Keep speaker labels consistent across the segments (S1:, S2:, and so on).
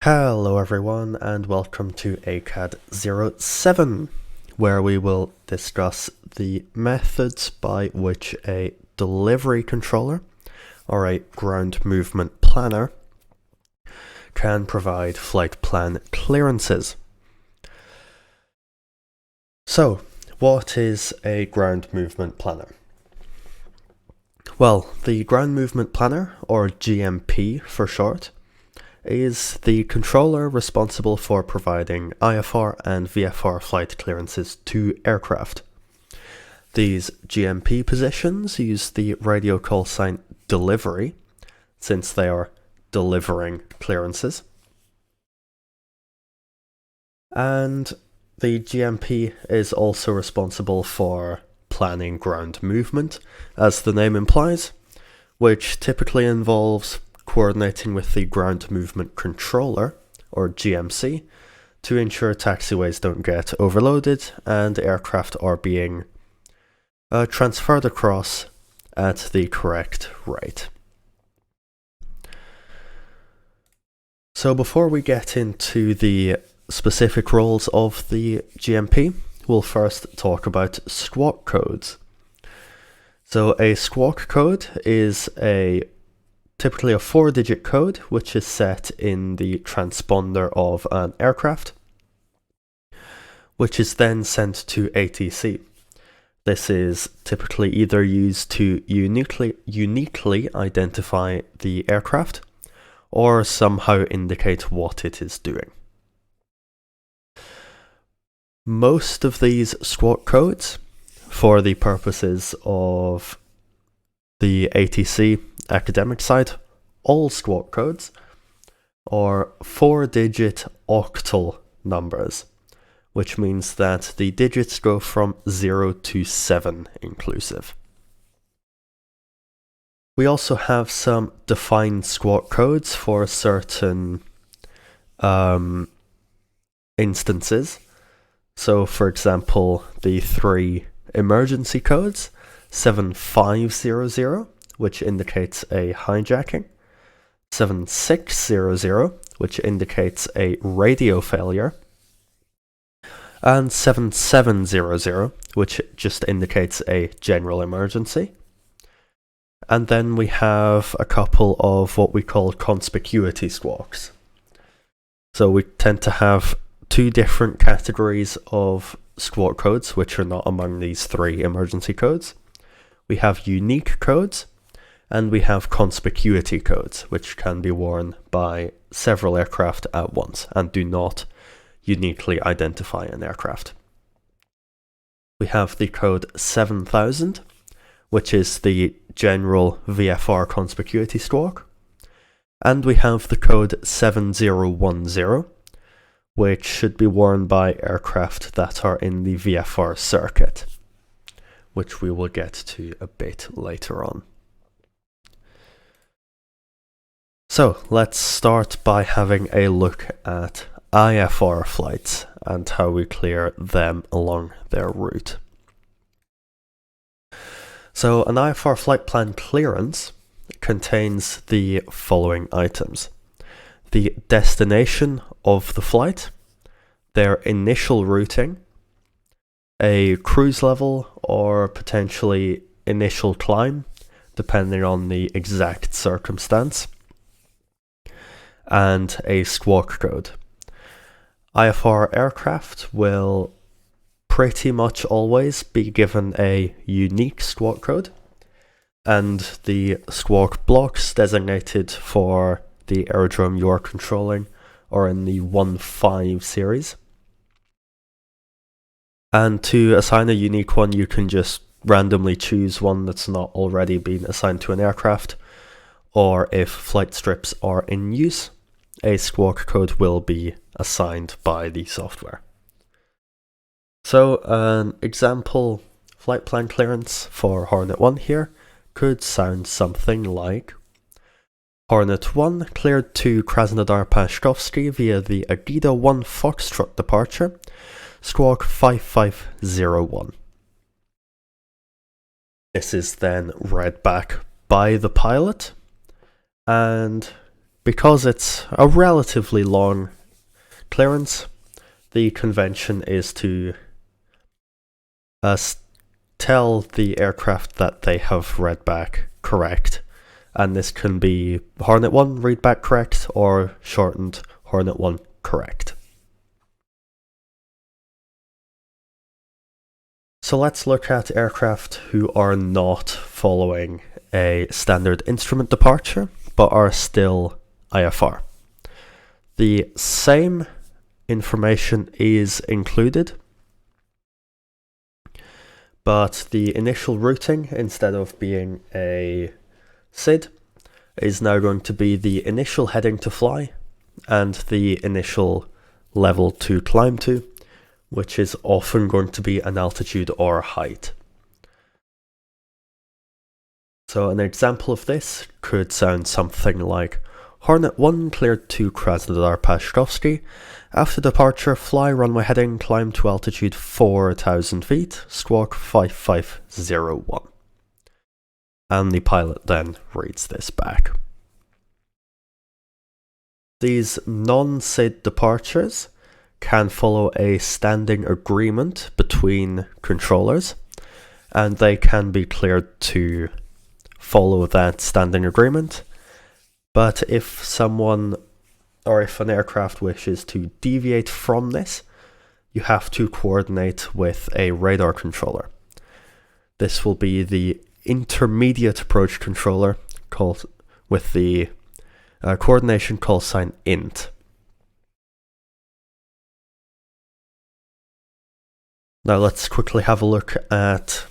S1: Hello everyone and welcome to ACAD-07, where we will discuss the methods by which a delivery controller or a ground movement planner can provide flight plan clearances. So, what is a ground movement planner? Well, the ground movement planner, or GMP for short, is the controller responsible for providing IFR and VFR flight clearances to aircraft. These GMP positions use the radio call sign delivery, since they are delivering clearances. And the GMP is also responsible for planning ground movement, as the name implies, which typically involves coordinating with the ground movement controller, or GMC, to ensure taxiways don't get overloaded and aircraft are being transferred across at the correct rate. So before we get into the specific roles of the GMP, we'll first talk about squawk codes. So a squawk code is typically a 4-digit code which is set in the transponder of an aircraft, which is then sent to ATC. This is typically either used to uniquely identify the aircraft or somehow indicate what it is doing. Most of these squawk codes, for the purposes of the ATC academic side, all squawk codes are 4-digit octal numbers, which means that the digits go from 0 to 7 inclusive. We also have some defined squawk codes for certain instances. So, for example, the 3 emergency codes, 7500, which indicates a hijacking, 7600, which indicates a radio failure, and 7700, which just indicates a general emergency. And then we have a couple of what we call conspicuity squawks. So we tend to have 2 different categories of squawk codes, which are not among these 3 emergency codes. We have unique codes, and we have conspicuity codes, which can be worn by several aircraft at once and do not uniquely identify an aircraft. We have the code 7000, which is the general VFR conspicuity squawk, and we have the code 7010, which should be worn by aircraft that are in the VFR circuit, which we will get to a bit later on. So let's start by having a look at IFR flights and how we clear them along their route. So an IFR flight plan clearance contains the following items: the destination of the flight, their initial routing, a cruise level or potentially initial climb, depending on the exact circumstance, and a squawk code. IFR aircraft will pretty much always be given a unique squawk code, and the squawk blocks designated for the aerodrome you are controlling are in the 1.5 series. And to assign a unique one, you can just randomly choose one that's not already been assigned to an aircraft, or if flight strips are in use, a squawk code will be assigned by the software. So an example flight plan clearance for Hornet 1 here could sound something like: Hornet 1 cleared to Krasnodar-Pashkovsky via the Agida 1 Foxtrot departure, squawk 5501. This is then read back by the pilot, and because it's a relatively long clearance, the convention is to tell the aircraft that they have read back correct, and this can be Hornet 1 read back correct or shortened Hornet 1 correct. So let's look at aircraft who are not following a standard instrument departure but are still IFR. The same information is included, but the initial routing, instead of being a SID, is now going to be the initial heading to fly and the initial level to climb to, which is often going to be an altitude or height. So an example of this could sound something like Hornet 1 cleared to Krasnodar-Pashkovsky. After departure, fly runway heading, climb to altitude 4,000 feet, squawk 5501. And the pilot then reads this back. These non-SID departures can follow a standing agreement between controllers, and they can be cleared to follow that standing agreement. But if someone, or if an aircraft wishes to deviate from this, you have to coordinate with a radar controller. This will be the intermediate approach controller, called with the coordination call sign INT. Now let's quickly have a look at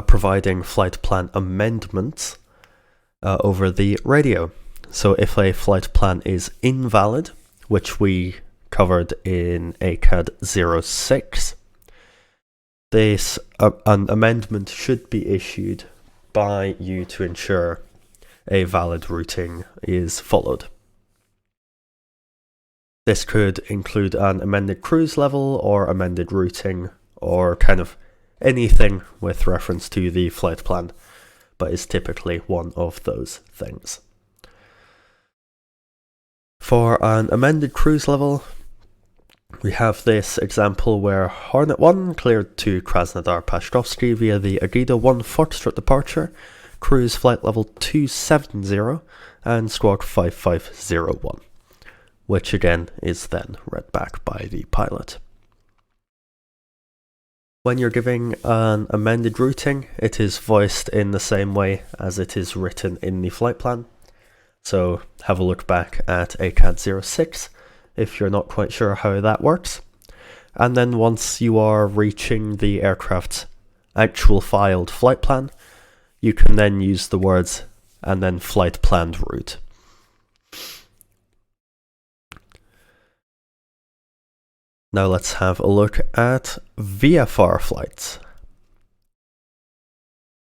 S1: providing flight plan amendments over the radio. So if a flight plan is invalid, which we covered in ACAD-06, this an amendment should be issued by you to ensure a valid routing is followed. This could include an amended cruise level or amended routing or kind of anything with reference to the flight plan, but is typically one of those things. For an amended cruise level, we have this example where Hornet 1 cleared to Krasnodar-Pashkovsky via the Agida-1 Foxtrot departure, cruise flight level 270 and squawk 5501, which again is then read back by the pilot. When you're giving an amended routing, it is voiced in the same way as it is written in the flight plan. So have a look back at ACAD-06 if you're not quite sure how that works. And then once you are reaching the aircraft's actual filed flight plan, you can then use the words and then flight planned route. Now let's have a look at VFR flights.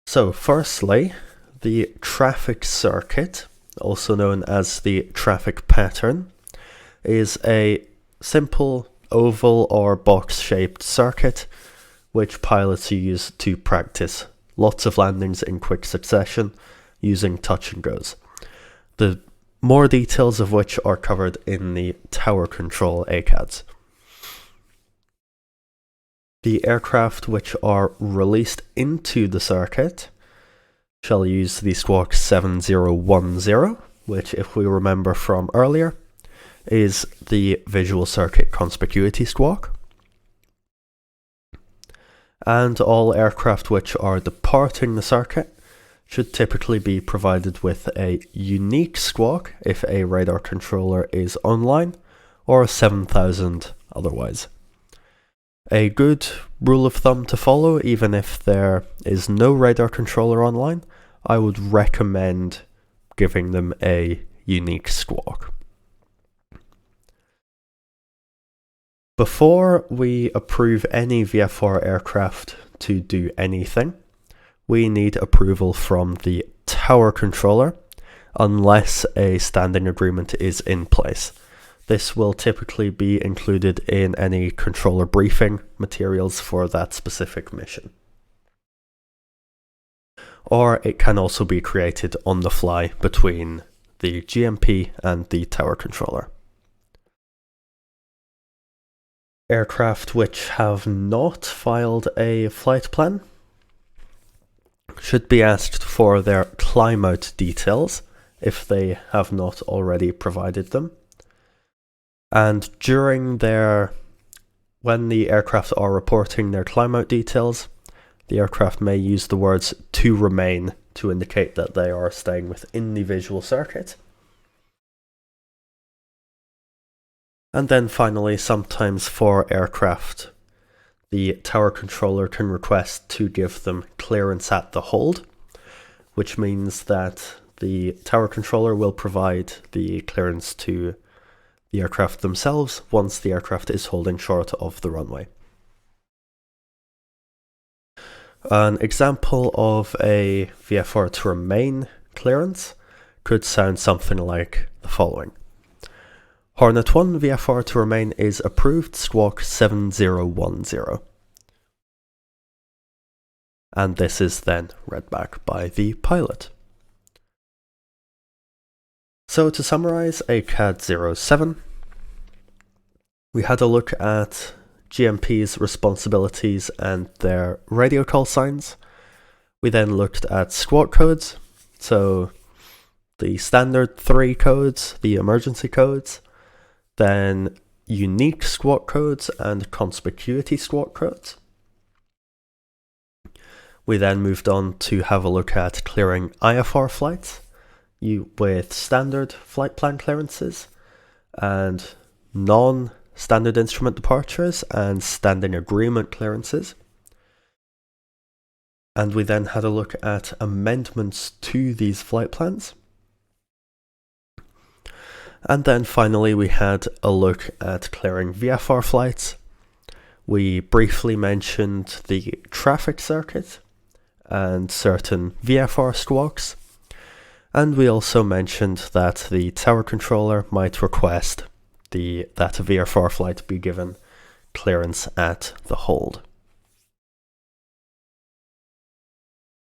S1: So firstly, the traffic circuit, also known as the traffic pattern, is a simple oval or box-shaped circuit which pilots use to practice lots of landings in quick succession using touch and goes. The more details of which are covered in the tower control ACADs. The aircraft which are released into the circuit shall use the squawk 7010, which, if we remember from earlier, is the visual circuit conspicuity squawk. And all aircraft which are departing the circuit should typically be provided with a unique squawk if a radar controller is online, or 7000 otherwise. A good rule of thumb to follow, even if there is no radar controller online, I would recommend giving them a unique squawk. Before we approve any VFR aircraft to do anything, we need approval from the tower controller, unless a standing agreement is in place. This will typically be included in any controller briefing materials for that specific mission. Or it can also be created on the fly between the GMP and the tower controller. Aircraft which have not filed a flight plan should be asked for their climb-out details if they have not already provided them. And when the aircraft are reporting their climb-out details, the aircraft may use the words "to remain" to indicate that they are staying within the visual circuit. And then finally, sometimes for aircraft, the tower controller can request to give them clearance at the hold, which means that the tower controller will provide the clearance to the aircraft themselves once the aircraft is holding short of the runway. An example of a VFR to remain clearance could sound something like the following. Hornet 1 VFR to remain is approved, squawk 7010. And this is then read back by the pilot. So to summarize ACAD-07, we had a look at GMP's responsibilities and their radio call signs. We then looked at squawk codes, so the standard 3 codes, the emergency codes, then unique squawk codes and conspicuity squawk codes. We then moved on to have a look at clearing IFR flights with standard flight plan clearances and non-standard instrument departures and standing agreement clearances. And we then had a look at amendments to these flight plans. And then finally we had a look at clearing VFR flights. We briefly mentioned the traffic circuit and certain VFR squawks. And we also mentioned that the tower controller might request that a VFR flight be given clearance at the hold.